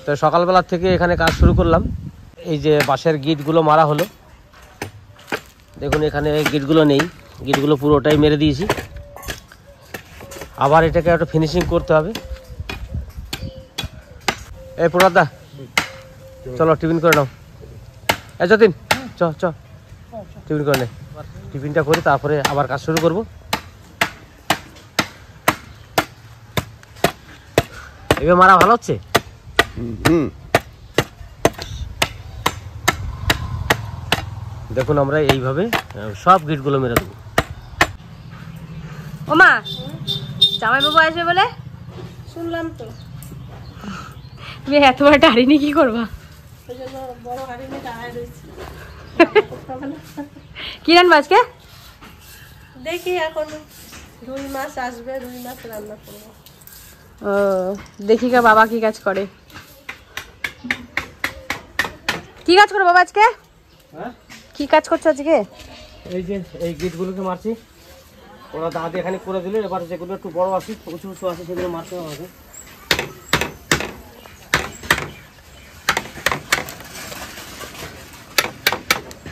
তো সকালবেলা থেকে এখানে কাজ শুরু করলাম। এই যে বাঁশের গিটগুলো মারা হলো, দেখুন এখানে গিটগুলো নেই, গিটগুলো পুরোটাই মেরে দিয়েছি। আবার এটাকে একটা ফিনিশিং করতে হবে। এই প্রণাদা চলো টিফিন করে নাও। এই যতীন চ চ টিফিন করে নে। টিফিনটা করি তারপরে আবার কাজ শুরু করব। এবার মারা ভালো হচ্ছে। দেখুন আমরা এইভাবে সব গিটগুলো মেরে দেবো। ও মা, জামাইবাবু আসবে বলে শুনলাম তো। তুমি এত বড় হাঁড়ি কি করবা? ওই জন্য বড় হাঁড়ি নিয়ে দাঁড়ায় রয়েছি। কি রান্না আজকে? দেখি এখন রুই মাছ আসবে, রুই মাছ রান্না করবো। ও দেখি কা বাবা কি কাজ করে। কি কাজ করো বাবা আজকে? হ্যাঁ কি কাজ করছো আজকে? এই যে এই গিটগুলোকে মারছি, ওরা দাঁত এখানে করে দিলে। এবার যেগুলো একটু বড় আছে, উঁচু উঁচু আছে, সেগুলো মারতে হবে।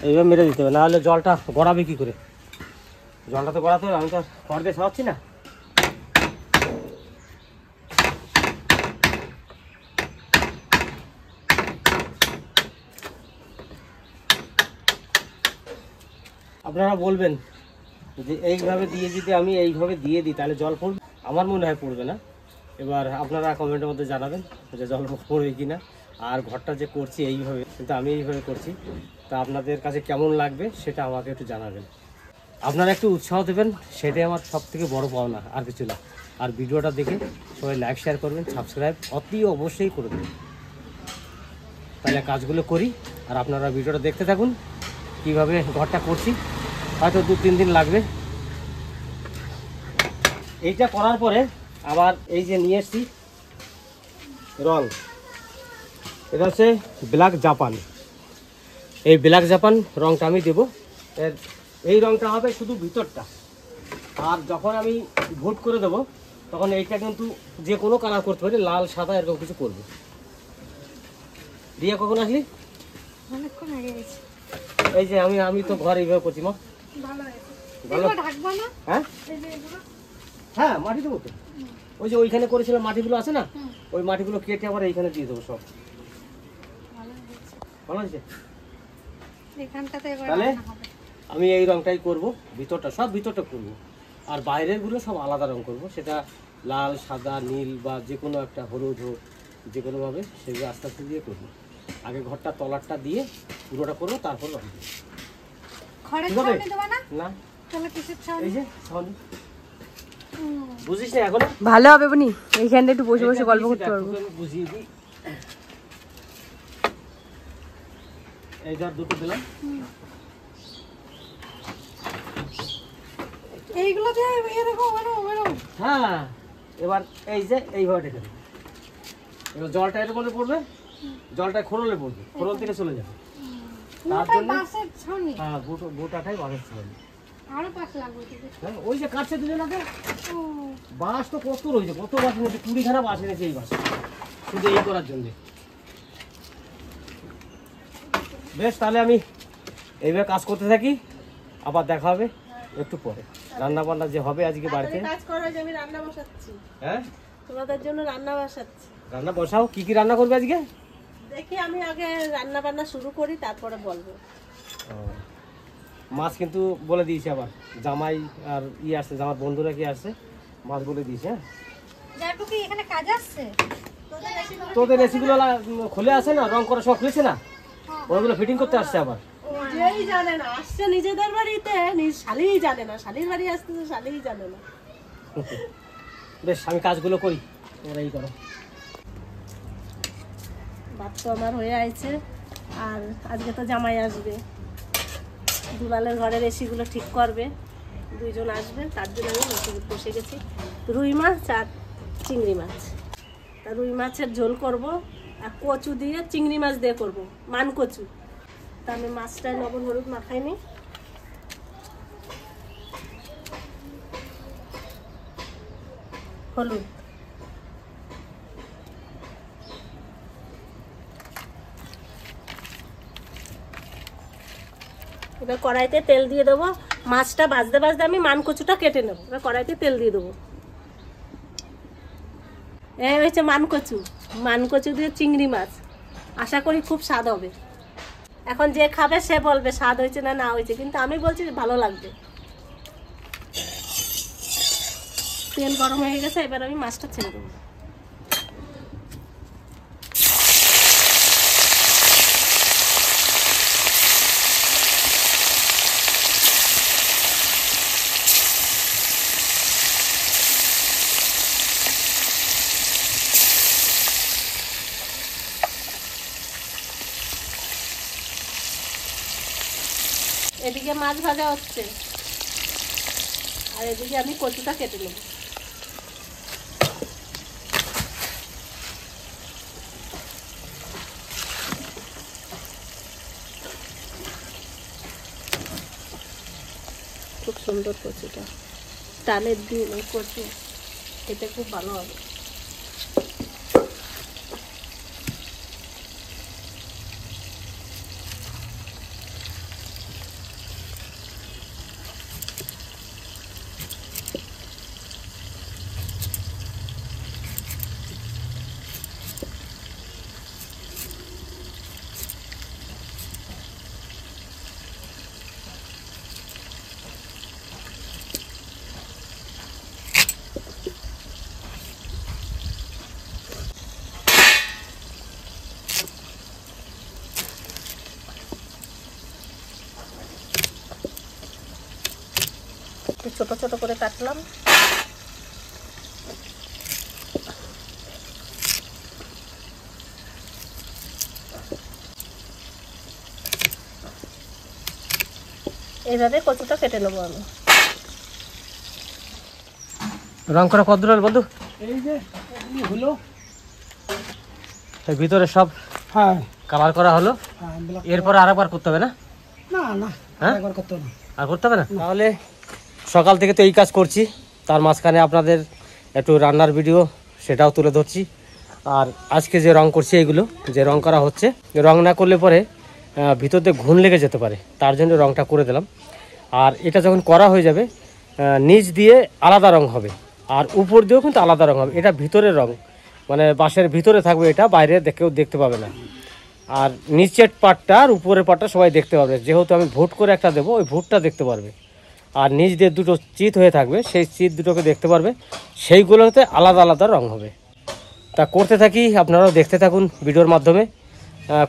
এইভাবে মেরে দিতে হবে, নাহলে জলটা গড়াবে কি করে? জলটা তো গড়াতে হবে, আমি তো খড় দিয়ে খাওয়াচ্ছি না। আপনারা বলবেন যে এইভাবে দিয়ে যদি আমি এইভাবে দিয়ে দিই তাহলে জল পড়বে? আমার মনে হয় পড়বে না। এবার আপনারা কমেন্টের মধ্যে জানাবেন যে জল পড়বে কি না। আর ঘরটা যে করছি এইভাবে, কিন্তু আমি এইভাবে করছি, তা আপনাদের কাছে কেমন লাগবে সেটা আমাকে একটু জানাবেন। আপনারা একটু উৎসাহ দেবেন, সেটাই আমার সব থেকে বড় পাওনা, আর কিছু না। আর ভিডিওটা দেখে সবাই লাইক শেয়ার করবেন, সাবস্ক্রাইব অতি অবশ্যই করে দেবেন। তাহলে কাজগুলো করি আর আপনারা ভিডিওটা দেখতে থাকুন কীভাবে ঘরটা করছি। হয়তো 2-3 দিন লাগবে। এইটা করার পরে আবার এই যে নিয়ে এসছি রং, এটা হচ্ছে ব্ল্যাক জাপান। এই ব্ল্যাক জাপান রংটা আমি দেবো। এই রংটা হবে শুধু ভিতরটা, আর যখন আমি ভোট করে দেবো তখন এইটা কিন্তু যে কোনো কালার করতে পারি, লাল সাদা এরকম কিছু করবে। দিয়ে কখন আসলি? অনেকক্ষণ আগে গেছি। এই যে আমি তো ঘর এইভাবে করছি। মা ভালো হয়েছে। ভালো। ঢাকবা না? হ্যাঁ হ্যাঁ মাটি দেবো তো। ওই যে ওইখানে করেছিলাম মাটিগুলো আছে না, ওই মাটিগুলো কেটে আবার এইখানে দিয়ে দেবো সব। ভালো হয়েছে। তাহলে আমি এই রংটাই করব, ভিতরটা সব ভিতরটা করবো, আর বাইরের গুলো সব আলাদা রং করব। সেটা লাল সাদা নীল বা যে কোনো একটা হলুদ হোক, যে কোনোভাবে সেগুলো আস্তে আস্তে দিয়ে করবো। আগে ঘরটা তলারটা দিয়ে পুরোটা করবো, তারপর রং দেবো। না এই যে বুঝিস না এখনো? ভালো হবে বনি, এইখানটা একটু বসে বসে গল্প করতে পারবো। বুঝিয়ে দিই। এই ধর দুটো দিলাম। এইগুলো যে এরকম এরকম। হ্যাঁ এবার এই যে এইভাবে ঢেকে দেবো। এবার জলটা এর মধ্যে পড়বে, জলটা খোরলে পড়বে, খোরল থেকে চলে যাবে। তার জন্য হ্যাঁ গোটাটাই বাঁশের ছিল। আরো পাশ লাগবে। হ্যাঁ ওই যে কাটছে দুজন আগে, বাঁশ তো কত রয়েছে, কত বাঁশ এনেছে, 20খানা বাঁশ এনেছে এই বাঁশ, শুধু এই করার জন্য। বেশ, তাহলে আমি এইভাবে কাজ করতে থাকি, আবার দেখা হবে একটু পরে। রান্না বান্না যে হবে আজকে বাড়িতে। কাজ করো যে আমি রান্না বসাচ্ছি। হ্যাঁ তোমাদের জন্য রান্না বসাচ্ছি। রান্না বসাও। কি কি রান্না করবে আজকে? দেখি আমি আগে রান্না বান্না শুরু করি, তারপরে বলবো। মাছ কিন্তু বলে দিয়েছে, আবার জামাই আর আসছে, জামার বন্ধুরা কি আসছে, মাছ বলে দিয়েছে। হ্যাঁ এখানে কাজ আসছে। তোদের এসিগুলো খুলে আসে না, রং করা সব খুলেছে না, ওইগুলো ফিটিং করতে আসছে আবার। যেই জানে না আসছে নিজেদের বাড়িতে, শালিই জানে না, শালির বাড়ি আসতে তো শালিই জানে না। বেশ, আমি কাজগুলো করি, তোমরা এই করো। ভাত তো আমার হয়ে আছে, আর আজকে তো জামাই আসবে, দুলালের ঘরের এসিগুলো ঠিক করবে, দুইজন আসবে, তার জন্য আমি বসে গেছি। রুই মাছ আর চিংড়ি মাছ, তা রুই মাছের ঝোল করব, আর কচু দিয়ে চিংড়ি মাছ দিয়ে করব, মান কচু। তা আমি মাছটায় লবণ হলুদ মাখাই নি, হলুদ এবার কড়াইতে তেল দিয়ে দেবো। মাছটা ভাজতে ভাজতে আমি মানকচুটা কেটে নেবো। এবার কড়াইতে তেল দিয়ে দেবো। এই হচ্ছে মানকচু, মানকচু দিয়ে চিংড়ি মাছ। আশা করি খুব স্বাদ হবে। এখন যে খাবে সে বলবে স্বাদ হয়েছে না না হয়েছে, কিন্তু আমি বলছি ভালো লাগবে। তেল গরম হয়ে গেছে, এবার আমি মাছটা ছেড়ে দেবো। এদিকে মাছ ভাজা হচ্ছে, আর এদিকে আমি কচুটা কেটে নেব। খুব সুন্দর কচুটা, ডালের দিন এই কচু খেতে খুব ভালো হবে। ছোট ছোট করে কাটলাম। এইভাবে কচুটা কেটে নেবো আমি। রং করা কত দূর বন্ধু? এই যে হলো, এই ভিতরে সব হ্যাঁ কালার করা হলো, হ্যাঁ, এরপর আরেকবার করতে হবে না? না না হ্যাঁ? একবার করতে হবে না। আর করতে হবে না? তাহলে সকাল থেকে তো এই কাজ করছি, তার মাঝখানে আপনাদের একটু রান্নার ভিডিও সেটাও তুলে ধরছি। আর আজকে যে রং করছি, এইগুলো যে রং করা হচ্ছে, রং না করলে পরে ভিতর দিয়ে ঘুণ লেগে যেতে পারে, তার জন্য রংটা করে দিলাম। আর এটা যখন করা হয়ে যাবে, নিচ দিয়ে আলাদা রং হবে, আর উপর দিয়েও কিন্তু আলাদা রং হবে। এটা ভিতরের রং, মানে বাঁশের ভিতরে থাকবে, এটা বাইরে কেউ দেখতে পাবে না। আর নিচের পাটটা আর উপরের পাটটা সবাই দেখতে পাবে, যেহেতু আমি ভুট করে একটা দেবো, ওই ভুটটা দেখতে পারবে। আর নিচ দিয়ে দুটো চিত হয়ে থাকবে, সেই চিত দুটোকে দেখতে পারবে, সেইগুলোতে আলাদা আলাদা রং হবে। তা করতে থাকি, আপনারাও দেখতে থাকুন ভিডিওর মাধ্যমে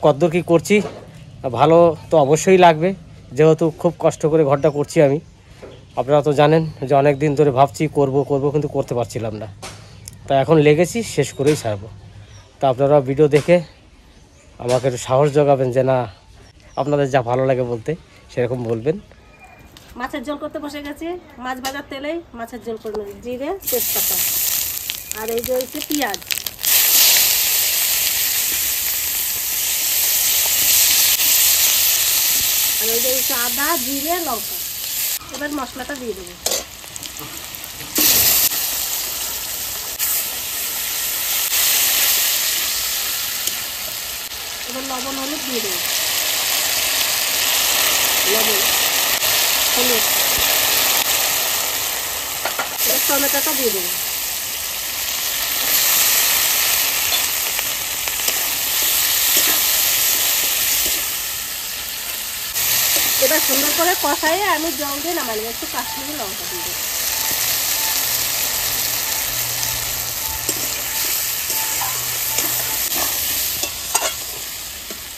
কতদূর কী করছি। ভালো তো অবশ্যই লাগবে, যেহেতু খুব কষ্ট করে ঘরটা করছি আমি। আপনারা তো জানেন যে অনেক দিন ধরে ভাবছি করব কিন্তু করতে পারছিলাম না। তা এখন লেগেছি, শেষ করেই ছাড়বো। তা আপনারা ভিডিও দেখে আমাকে একটু সাহস জোগাবেন, যে না আপনাদের যা ভালো লাগে বলতে সেরকম বলবেন। মাছের ঝোল করতে বসে গেছি। মাছ ভাজার তেলেই মাছের ঝোল করে নেব। জিরে, তেজপাতা, আর এই যে হচ্ছে পেঁয়াজ, আর এই যে হচ্ছে আদা, জিরে, লঙ্কা। এবার মশলাটা দিয়ে দেবো। এবার লবণ হলুদ দিয়ে দেবো। লবণ, হলুদ, এবার টমেটোটা দিয়ে দেবো। এবার সুন্দর করে কষাইয়ে আমি জল দিয়ে নামাই নেবো। একটু কাশ্মীরি লঙ্কা দিয়ে দেবো।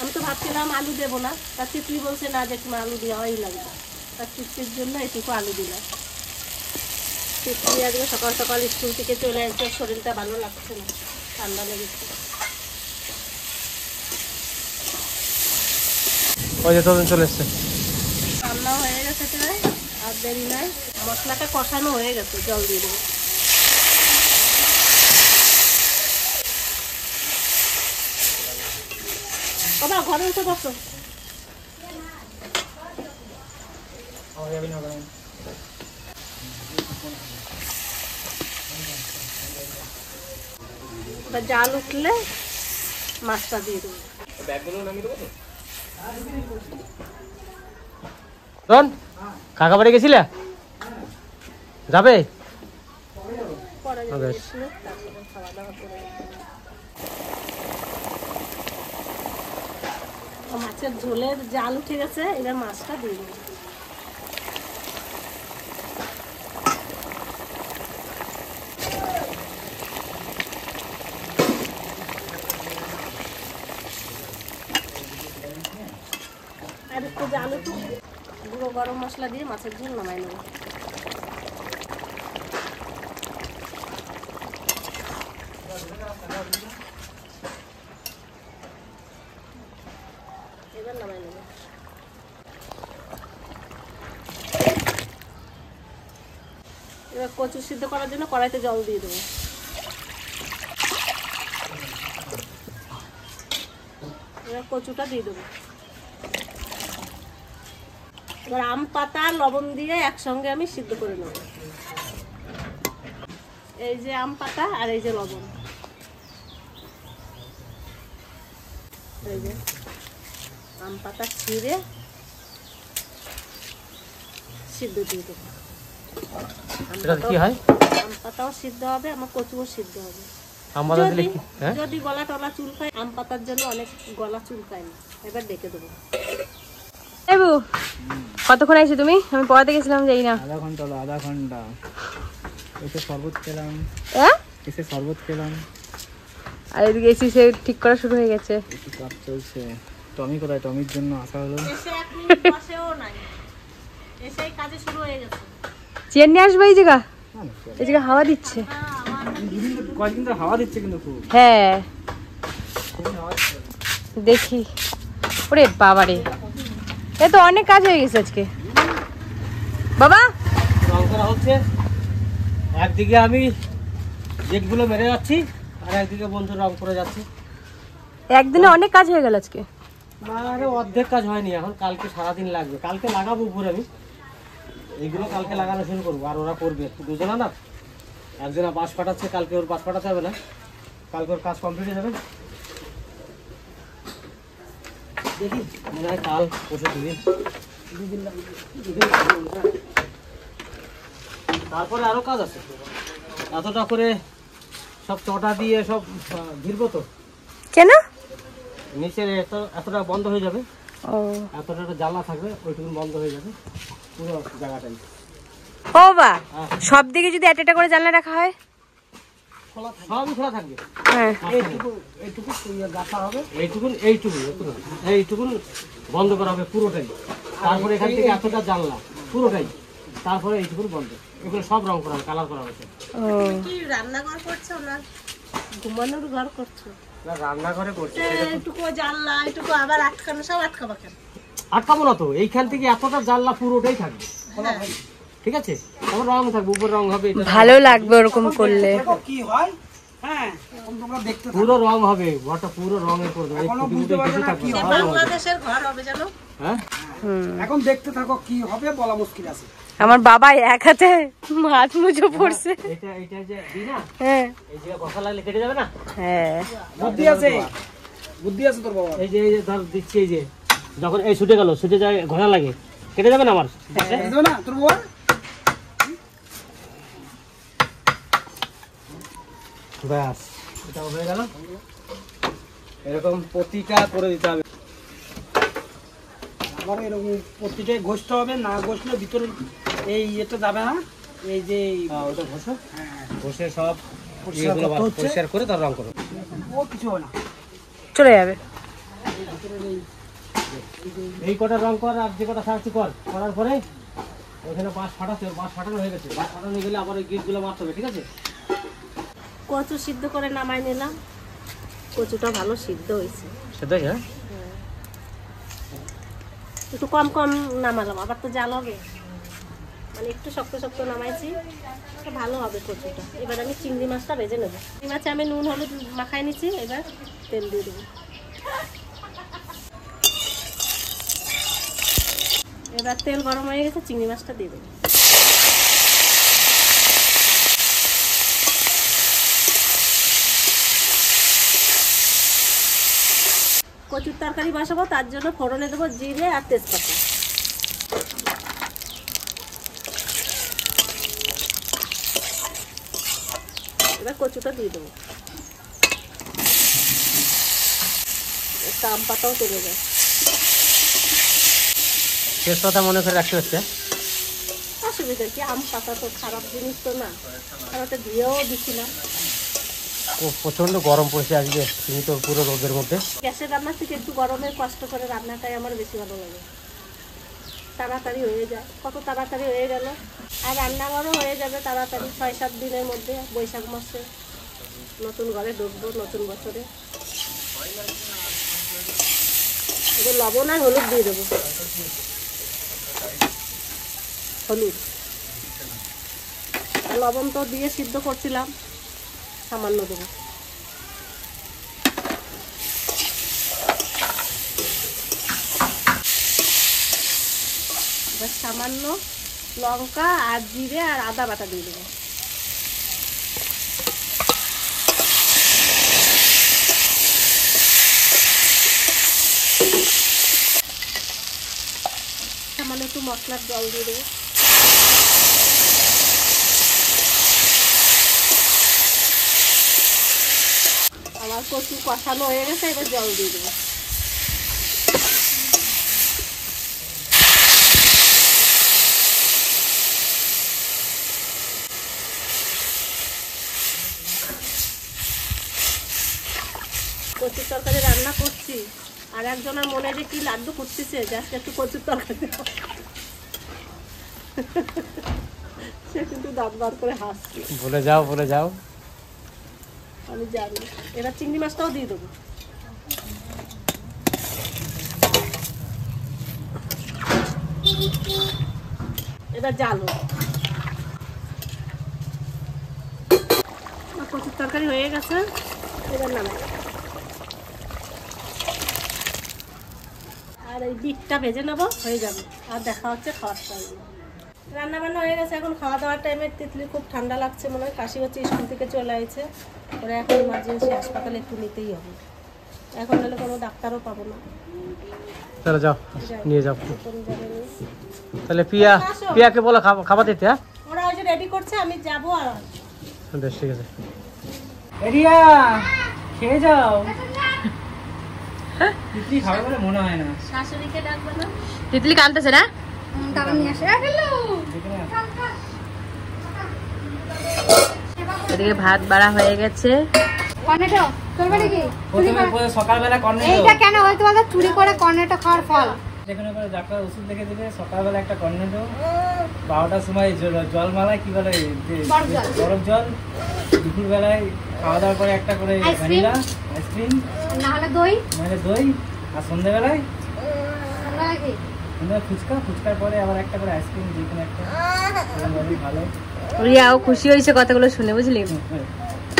আমি তো ভাবছিলাম আলু দেবো না, তার তিতলি বলছে না জেঠিমা আলু দেওয়াই লাগবে। তার তিতলির জন্য এটুকু আলু দিলাম। তিতলি আজকে সকাল সকাল স্কুল থেকে চলে আসছে, শরীরটা ভালো লাগছে না, ঠান্ডা লেগেছে। ওই যে তখন চলে এসছে। রান্না হয়ে গেছে প্রায়, আর দেরি নাই। মশলাটা কষানো হয়ে গেছে, জল দিয়ে দেবো। বাবা ঘরে উঠে বসো। জাল উঠলে মাছটা দিয়ে দেবো। রন কাকা বাড়ি গেছিলে? যাবে? পরে বেশ। এসে তারপরে খাওয়া দাওয়া করে মাছের ঝোলের জাল উঠে গেছে, এবার মাছটা দিয়ে দেবো। আর একটু জাল উঠুক, গুঁড়ো গরম মশলা দিয়ে মাছের ঝোল নামাই নেবো। এবার নামাই নেবো। এবার কচু সিদ্ধ করার জন্য কড়াইতে জল দিয়ে দেবো। এবার কচুটা দিয়ে দেবো। এবার আম পাতা আর লবণ দিয়ে একসঙ্গে আমি সিদ্ধ করে নেব। এই যে আম পাতা আর এই যে লবণ, এই যে আম পাতা ছিঁড়ে সিদ্ধ দিয়ে দেবো। এটা কি হয়? আম পাতাও সিদ্ধ হবে, আমার কচুও সিদ্ধ হবে। আমরা দিলে কি? হ্যাঁ যদি গলা টলা চুলকায়, আম পাতার জন্য অনেক গলা চুলকায় না। এবার ডেকে দেবো। এবু কতক্ষণ আইছো তুমি? আমি পড়াতে গেছিলাম, যাই না। আধা ঘন্টা হলো, আধা ঘন্টা। এসে শরবত খেলাম, হ্যাঁ? এসে শরবত খেলাম। আর এদিকে এসি সে ঠিক করা শুরু হয়ে গেছে। একটু কাজ চলছে। টমি কোথায়? টমির জন্য আসা হলো। এসে 1 মিনিট বসেও নাই, এসেই কাজে শুরু হয়ে গেছে। চেয়ার নিয়ে আসবে এই জায়গা? এই জায়গা হাওয়া দিচ্ছে। কয়েকদিন ধরে হাওয়া দিচ্ছে কিন্তু খুব। হ্যাঁ দেখি। ওরে বাবারে, এ তো অনেক কাজ হয়ে গেছে আজকে। বাবা রং করা হচ্ছে। একদিকে আমি জেটগুলো মেরে যাচ্ছি, আর একদিকে বন্ধু রং করে যাচ্ছে। একদিনে অনেক কাজ হয়ে গেল আজকে। না আরে অর্ধেক কাজ হয়নি, এখন কালকে সারাদিন লাগবে। কালকে লাগাবো উপরে আমি, এইগুলো কালকে লাগানো শুরু করবো। আর ওরা করবে দুজনা না, একজনা বাঁশ ফাটাচ্ছে, কালকে ওর বাঁশ ফাটাতে হবে না, কালকে ওর কাজ কমপ্লিট হয়ে যাবে। দেখি মনে হয় কাল পরশু দুদিন। তারপরে আরো কাজ আছে, এতটা করে সব চটা দিয়ে সব ঘিরবো তো। কেন? নিচের এতটা বন্ধ হয়ে যাবে, ও এতটা একটা জ্বালা থাকবে, ওইটুকু বন্ধ হয়ে যাবে পুরো জায়গাটাই। ও বা, সব দিকে যদি একটা করে জানলা রাখা হয়, সবই খোলা থাকবে। হ্যাঁ এইটুকু এইটুকু গাছা হবে, এইটুকু বন্ধ করা হবে পুরোটাই। তারপরে এখান থেকে এতটা জানলা পুরোটাই, তারপরে এইটুকু বন্ধ। এগুলো সব রং করা হবে, কালার করা হয়েছে। ও কি রান্নাঘর করছো না ঘুমানোর ঘর করছো? রান্নাঘরে করছে, এইটুকু জানলা, এইটুকু আবার আটকানো, সব আটকাবা কেন? আটকাবো না তো, এইখান থেকে এতটা জানলা পুরোটাই থাকবে, ঠিক আছে? তারপর রং থাকবে, উপর রং হবে, এটা ভালো লাগবে ওরকম করলে। কি হয়? হ্যাঁ, এখন তোমরা দেখতে থাকো। পুরো রং হবে, ঘরটা পুরো রঙের করবে। এই এখনো খুঁটি বুঝতে খুঁটি পারবে কিছু না থাকবে কি না, হবে। সব রং হবে। বাংলাদেশের ঘর হবে জানো? হ্যাঁ এখন দেখতে থাকো কি হবে, বলা মুশকিল আছে। আমার বাবা এক হাতে হাত মুজো পড়ছে। এটা যে দিই না, হ্যাঁ এই যে কথা লাগলে কেটে যাবে না। হ্যাঁ বুদ্ধি আছে, বুদ্ধি আছে তোর বাবা। এই যে ধর দিচ্ছি, এই যে যখন এই ছুটে গেল, ছুটে যায় ঘোড়া লাগে, কেটে যাবে না আমার। বুঝবে না তোর বাবা? ব্যাস, এটা হয়ে গেল। এরকম প্রতিটা করে দিতে হবে। আবার এরকম প্রতিটাই ঘষতে হবে, না ঘষলে ভিতরে এই এটা যাবে না। এই যে ওটা ঘষো, হ্যাঁ, ঘষে সব পরিষ্কার ইয়েগুলো করতে হচ্ছে। পরিষ্কার করে তার রং করো। ও কিছু হয় না। চলে যাবে। এই কটা রং কর, আর যে কটা সার্চি কর, করার পরে ওখানে বাঁশ ফাটাচ্ছে, বাঁশ ফাটানো হয়ে গেছে। বাঁশ ফাটানো হয়ে গেলে আবার ওই গিটগুলো মারতে হবে, ঠিক আছে? কচু সিদ্ধ করে নামাই নিলাম, কচুটা ভালো সিদ্ধ হয়েছে। সেটাই, হ্যাঁ। একটু কম কম নামালাম, আবার তো জাল হবে, মানে একটু শক্ত শক্ত নামাইছি, তো ভালো হবে কচুটা। এবার আমি চিংড়ি মাছটা ভেজে নেবো। চিংড়ি মাছে আমি নুন হলুদ মাখাই নিচ্ছি, এবার তেল দিয়ে দেবো। এবার তেল গরম হয়ে গেছে, চিংড়ি মাছটা দিয়ে দেবো। কচুর তরকারি বসাবো, তার জন্য ফোড়নে দেবো জিরে আর তেজপাতা। কচুটা দিয়ে দেবো, একটা আম পাতাও চলে যায়। শেষ কথা মনে করে রাখতে হচ্ছে। অসুবিধা কি, আম পাতা তো খারাপ জিনিস তো না, আর ওটা দিয়েও দিছিলাম। প্রচন্ড গরম পড়েছে আজকে, তুমি তো পুরো রোদের মধ্যে। গ্যাসের রান্নার থেকে একটু গরমে কষ্ট করে রান্নাটাই আমার বেশি ভালো লাগে, তাড়াতাড়ি হয়ে যায়। কত তাড়াতাড়ি হয়ে গেল, আর রান্নাঘরও হয়ে যাবে তাড়াতাড়ি। 6-7 দিনের মধ্যে বৈশাখ মাসে নতুন ঘরে ঢুকবো, নতুন বছরে। এবার লবণ আর হলুদ দিয়ে দেবো, হলুদ আর লবণ তো দিয়ে সিদ্ধ করছিলাম, সামান্য দেবো। এবার সামান্য লঙ্কা আর জিরে আর আদা বাটা দিয়ে দেবো। সামান্য একটু মশলার জল দিয়ে দেবো। আমার কচু কষানো হয়ে গেছে, এবার জল দিয়ে দেবো। কচুর তরকারি রান্না করছি, আর একজনের মনে যে কি লাড্ডু করতেছে যে আজকে একটু কচুর তরকারি সে কিন্তু দাঁত বার করে হাসছে। ভুলে যাও, ভুলে যাও। আমি জানি। এবার চিংড়ি মাছটাও দিয়ে দেবো। এবার জালো। কচুর তরকারি হয়ে গেছে, এবার নামাই। আর এই বিটটা ভেজে নেবো, হয়ে যাবে। আর দেখা হচ্ছে খাওয়ার টাইমে। রান্না বান্না হয়ে গেছে, এখন খাওয়া দাওয়ার টাইমে। তিতলি খুব ঠান্ডা লাগছে, মনে হয় কাশি হচ্ছে, স্কুল থেকে চলে আসছে। ওরা এখন ইমার্জেন্সি হাসপাতালে একটু নিতেই হবে, এখন হলে কোনো ডাক্তারও পাবো না। চলো যাও, নিয়ে যাও। কোনো যাবে না। তাহলে পিয়াকে বলো খাবার দিতে। হ্যাঁ, ওরা ওই যে রেডি করছে, আমি যাবো। আর বেশ, ঠিক আছে। রিয়া খেয়ে যাও। তিতলি খাবে বলে মনে হয় না। শাশুড়িকে ডাকবে না? তিতলি কাঁদতেছে না? এদিকে ভাত বাড়া হয়ে গেছে। কর্নেটো চলবে নাকি? প্রথমে সকালবেলা কর্নেটো। এইটা কেন হয় তোমাদের চুরি করে কর্নেটো খাওয়ার ফল? যেখানে করে ডাক্তার ওষুধ লিখে দিবে, সকালবেলা একটা কর্নেটো, 12টার সময় জলমালায় কি বলে বরফ জল, দুপুরবেলায় খাওয়া দাওয়ার পরে একটা করে ভ্যানিলা আইসক্রিম, না হলে দই, দই, আর সন্ধ্যাবেলায় কি ফুচকার পরে আবার একটা করে আইসক্রিম, যে কোনো একটা। ভালো। রিয়াও খুশি হয়েছে কথাগুলো শুনে, বুঝলি?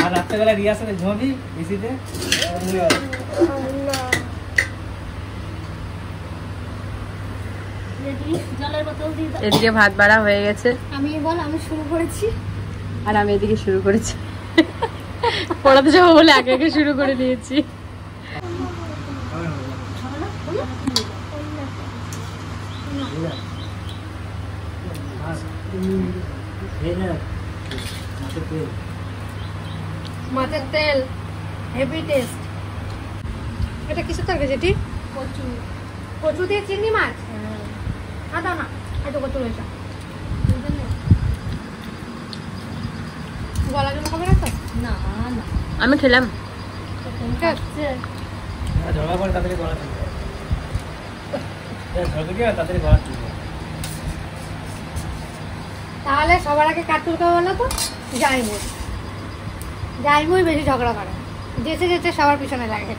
আর রাত্রেবেলা রিয়ার সাথে ঘুমাবি এসিতে। জলের বোতল দিয়ে দাও। এদিকে ভাত বাড়া হয়ে গেছে, আমি বল আমি শুরু করেছি। আর আমি এদিকে শুরু করেছি। পড়াতে যাবো বলে আগে আগে শুরু করে দিয়েছি। মাছের তেল হেভি টেস্ট। এটা কিসের তরকারি যেটি? কচু। কচু দিয়ে চিংড়ি মাছ? হ্যাঁ, দাও না, এত কচু রয়েছে। গলা জন্য খাবে না তো? না না, আমি খেলাম। ঝগড়া করে তাড়াতাড়ি গলা তুলবে, ঝগড়া তাড়াতাড়ি গলা তুলবে। তাহলে সবার আগে কার চুলকা বলো তো? জাইমুর। জাইমুই বেশি ঝগড়া করে, যেতে যেতে সবার পিছনে লাগে।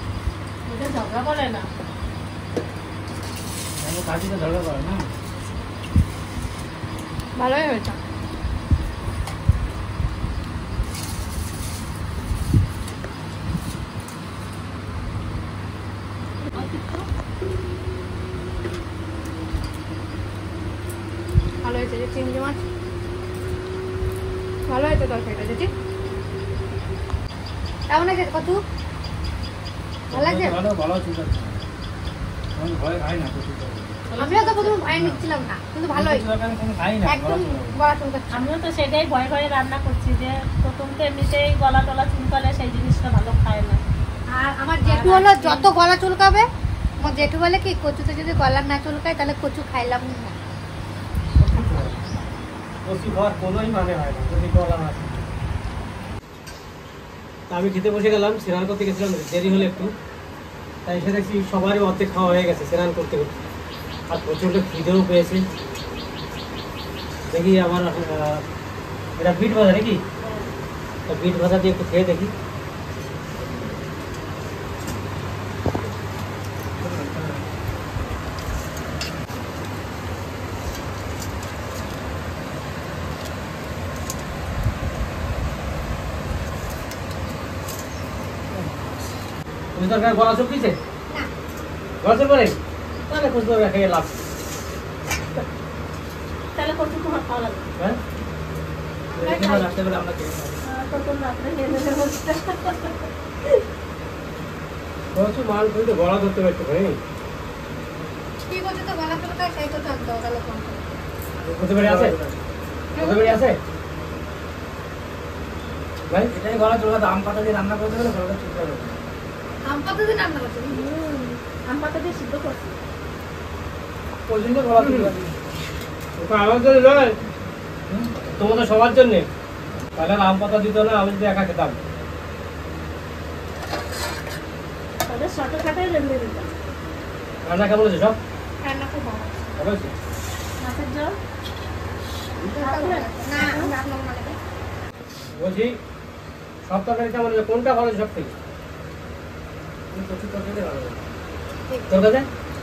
এটা ঝগড়া করে না। কাজী তো ঝগড়া করে না। ভালোই হয়েছে। ভালো হয়েছে যে চিংড়ি মাছ, ভালো হয়েছে তরকারিটা যেটি। কেমন আছে কত? ভালো লাগছে? ভালো ভালো চুল আছে। আমি ভয় খাই না কচুর তরকারি। আমিও তো প্রথমে ভয় নিচ্ছিলাম না, কিন্তু ভালোই কচুর তরকারি আমি খাই না, একদম গলা চুলকায়। গলা চুলকাচ্ছে। আমিও তো সেটাই ভয় ভয়ে রান্না করছি, যে প্রথম তো এমনিতেই গলা টলা চুলকালে সেই জিনিসটা ভালো খায় না। আর আমার জেঠু হলো যত গলা চুলকাবে, আমার জেঠু বলে কি কচুতে যদি গলা না চুলকায় তাহলে কচু খাইলাম না। কচু খাওয়ার কোনোই মানে হয় না যদি গলা না থাকে। তা আমি খেতে বসে গেলাম, স্নান করতে গেছিলাম, দেরি হলো একটু, তাই এসে দেখছি সবারই অর্ধেক খাওয়া হয়ে গেছে স্নান করতে করতে, আর প্রচণ্ড খিদেও পেয়েছে। দেখি আমার এটা বিট ভাজা নাকি, তা বিট ভাজা দিয়ে একটু খেয়ে দেখি। কচু তরকারি গলা চুপিছে, না গলা চুপ করে তাহলে কচু তরকারি খেয়ে লাভ। তাহলে কচু তোমার খাওয়া লাগবে। হ্যাঁ রাত্রেবেলা আমরা খেয়ে খাই। তখন রাত্রে খেয়ে নেবে বলছে। কচু মাল কিন্তু গলা ধরতে পারতো ভাই। কি কচু তো গলা চুলকায়, সেই তো জানতো তাহলে কোন কচু বাড়ি আছে, কচু বাড়ি আছে ভাই। এটাই গলা চুলকাতে, আম পাতা দিয়ে রান্না করতে গেলে গলাটা চুলকাবে। আম পাতা দিয়ে রান্না করছে। আম পাতা দিয়ে সিদ্ধ করছি। ওই জন্য গলা চুলকাবে। ওটা আমার জন্য নয়, তোমাদের সবার জন্য। তাহলে আর আম পাতা দিত না, আমি যদি একা খেতাম। তাহলে শর্টকাটে রেঁধে দিতাম। রান্না কেমন হয়েছে সব? রান্না খুব ভালো। ভালো হয়েছে? মাছের জল না রান্না মানে বলছি সব তরকারি কেমন হয়েছে, কোনটা ভালো হয়েছে সব থেকে? কচুর তরকারি ভালো লাগে। তোর কাছে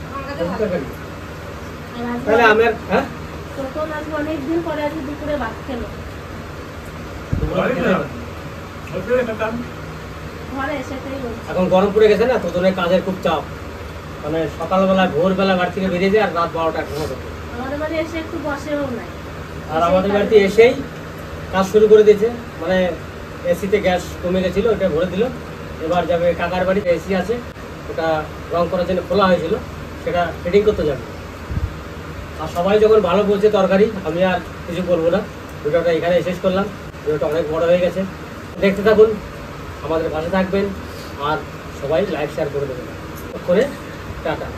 আমার কাছে কচু ভালো। তরকারি? আর আজকে তাহলে আমার হ্যাঁ তখন আজকে অনেকদিন পরে আজকে দুপুরে ভাত খেলো। ঘরে সেটাই বলছি। এখন গরম পড়ে গেছে না, তো তোদের কাজের খুব চাপ, মানে সকালবেলা ভোরবেলা বাড়ি থেকে বেরিয়ে যায় আর রাত 12টা ঘুমাতে। আমাদের বাড়ি এসে একটু বসেও নাই। আর আমাদের বাড়িতে এসেই কাজ শুরু করে দিয়েছে, মানে এসিতে গ্যাস কমে গেছিল, ওটা ভরে দিল। এবার যাবে কাকার বাড়িতে, এসি আছে, ওটা রং করার জন্য খোলা হয়েছিল, সেটা ফিটিং করতে যাবে। আর সবাই যখন ভালো বলছে তরকারি, আমি আর কিছু বলবো না। ভিডিওটা এখানে শেষ করলাম, ভিডিওটা অনেক বড় হয়ে গেছে। দেখতে থাকুন, আমাদের পাশে থাকবেন, আর সবাই লাইক শেয়ার করে দেবেন করে। টাটা।